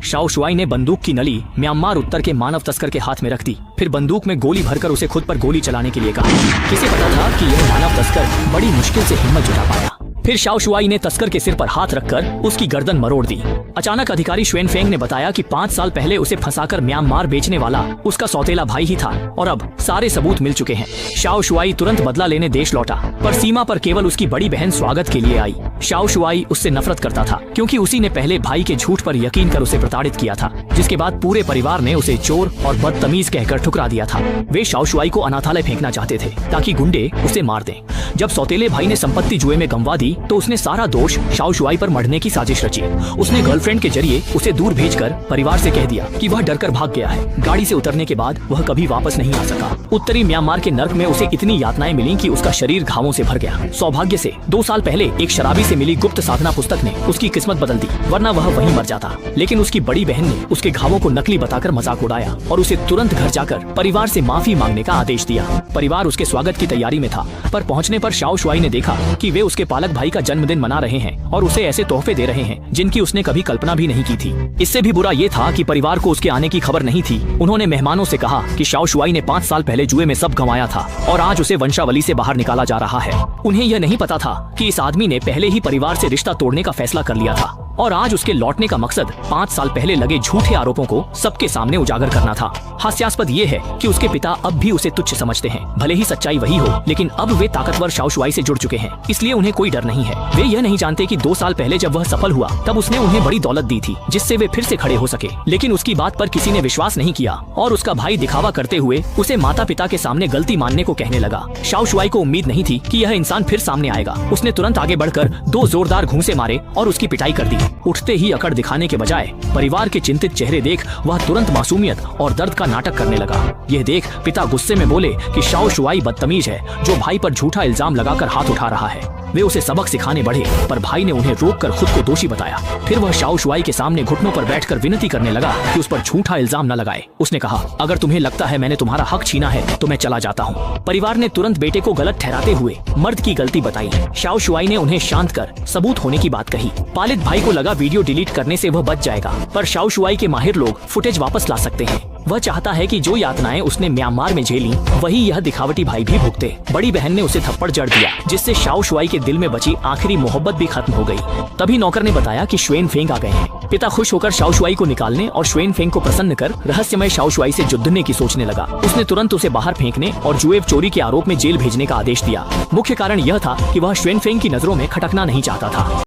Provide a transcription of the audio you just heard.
Shao Shuai ने बंदूक की नली म्यांमार उत्तर के मानव तस्कर के हाथ में रख दी। फिर बंदूक में गोली भरकर उसे खुद पर गोली चलाने के लिए कहा। किसे पता था कि यह मानव तस्कर बड़ी मुश्किल से हिम्मत जुटा पाया। फिर शाओ शुआई ने तस्कर के सिर पर हाथ रखकर उसकी गर्दन मरोड़ दी। अचानक अधिकारी श्वेन फेंग ने बताया कि 5 साल पहले उसे फंसाकर म्यांमार बेचने वाला उसका सौतेला भाई ही था और अब सारे सबूत मिल चुके हैं। शाओ शुआई तुरंत बदला लेने देश लौटा, पर सीमा पर केवल उसकी बड़ी बहन स्वागत के लिए आई। शाओ शुआई उससे नफरत करता था क्योंकि उसी ने पहले भाई के झूठ पर यकीन कर उसे प्रताड़ित किया था, जिसके बाद पूरे परिवार ने उसे चोर और बदतमीज कहकर ठुकरा दिया था। वे शाओ शुआई को अनाथालय फेंकना चाहते थे ताकि गुंडे उसे मार दें। जब सौतेले भाई ने संपत्ति जुए में गंवा दी तो उसने सारा दोष शाओ शुआई पर मढ़ने की साजिश रची। उसने गर्लफ्रेंड के जरिए उसे दूर भेजकर परिवार से कह दिया कि वह डरकर भाग गया है। गाड़ी से उतरने के बाद वह कभी वापस नहीं आ सका। उत्तरी म्यांमार के नर्क में उसे इतनी यातनाएं मिली कि उसका शरीर घावों से भर गया। सौभाग्य से 2 साल पहले एक शराबी से मिली गुप्त साधना पुस्तक ने उसकी किस्मत बदल दी, वरना वह वहीं मर जाता। लेकिन उसकी बड़ी बहन ने उसके घावों को नकली बताकर मजाक उड़ाया और उसे तुरंत घर जाकर परिवार से माफी मांगने का आदेश दिया। परिवार उसके स्वागत की तैयारी में था, पर पहुंचने पर शाओ शुआई ने देखा कि वे उसके पालक भाई का जन्मदिन मना रहे हैं और उसे ऐसे तोहफे दे रहे हैं जिनकी उसने कभी कल्पना भी नहीं की थी। इससे भी बुरा ये था कि परिवार को उसके आने की खबर नहीं थी। उन्होंने मेहमानों से कहा कि शाओ शुआई ने 5 साल पहले जुए में सब गंवाया था और आज उसे वंशावली से बाहर निकाला जा रहा है। उन्हें यह नहीं पता था कि इस आदमी ने पहले ही परिवार से रिश्ता तोड़ने का फैसला कर लिया था और आज उसके लौटने का मकसद 5 साल पहले लगे झूठे आरोपों को सबके सामने उजागर करना था। हास्यास्पद ये है कि उसके पिता अब भी उसे तुच्छ समझते हैं, भले ही सच्चाई वही हो, लेकिन अब वे ताकतवर शाओ शुआई से जुड़ चुके हैं, इसलिए उन्हें कोई डर नहीं है। वे यह नहीं जानते कि 2 साल पहले जब वह सफल हुआ तब उसने उन्हें बड़ी दौलत दी थी जिससे वे फिर से खड़े हो सके, लेकिन उसकी बात पर किसी ने विश्वास नहीं किया और उसका भाई दिखावा करते हुए उसे माता पिता के सामने गलती मानने को कहने लगा। शाओ शुआई को उम्मीद नहीं थी कि यह इंसान फिर सामने आएगा। उसने तुरंत आगे बढ़कर 2 जोरदार घूंसे मारे और उसकी पिटाई कर दी। उठते ही अकड़ दिखाने के बजाय परिवार के चिंतित चेहरे देख वह तुरंत मासूमियत और दर्द का नाटक करने लगा। यह देख पिता गुस्से में बोले कि शाओ शुआई बदतमीज है जो भाई पर झूठा इल्जाम लगाकर हाथ उठा रहा है। वे उसे सबक सिखाने बढ़े, पर भाई ने उन्हें रोककर खुद को दोषी बताया। फिर वह शाओ शुआई के सामने घुटनों पर बैठकर विनती करने लगा कि उस पर झूठा इल्जाम न लगाए। उसने कहा, अगर तुम्हें लगता है मैंने तुम्हारा हक छीना है तो मैं चला जाता हूँ। परिवार ने तुरंत बेटे को गलत ठहराते हुए मर्द की गलती बताई। शाओ शुआई ने उन्हें शांत कर सबूत होने की बात कही। पालित भाई को लगा वीडियो डिलीट करने से वह बच जाएगा, पर शाओ शुआई के माहिर लोग फुटेज वापस ला सकते हैं। वह चाहता है कि जो यातनाएं उसने म्यांमार में झेली वही यह दिखावटी भाई भी भुगते। बड़ी बहन ने उसे थप्पड़ जड़ दिया जिससे शाओ शुआई के दिल में बची आखिरी मोहब्बत भी खत्म हो गई। तभी नौकर ने बताया कि श्वेन फेंग आ गए हैं। पिता खुश होकर शाओ शुआई को निकालने और श्वेन फेंग को प्रसन्न कर रहस्यमय शाओ शुआई से जुड़ने की सोचने लगा। उसने तुरंत उसे बाहर फेंकने और जुए चोरी के आरोप में जेल भेजने का आदेश दिया। मुख्य कारण यह था कि वह श्वेन फेंग की नजरों में खटकना नहीं चाहता था।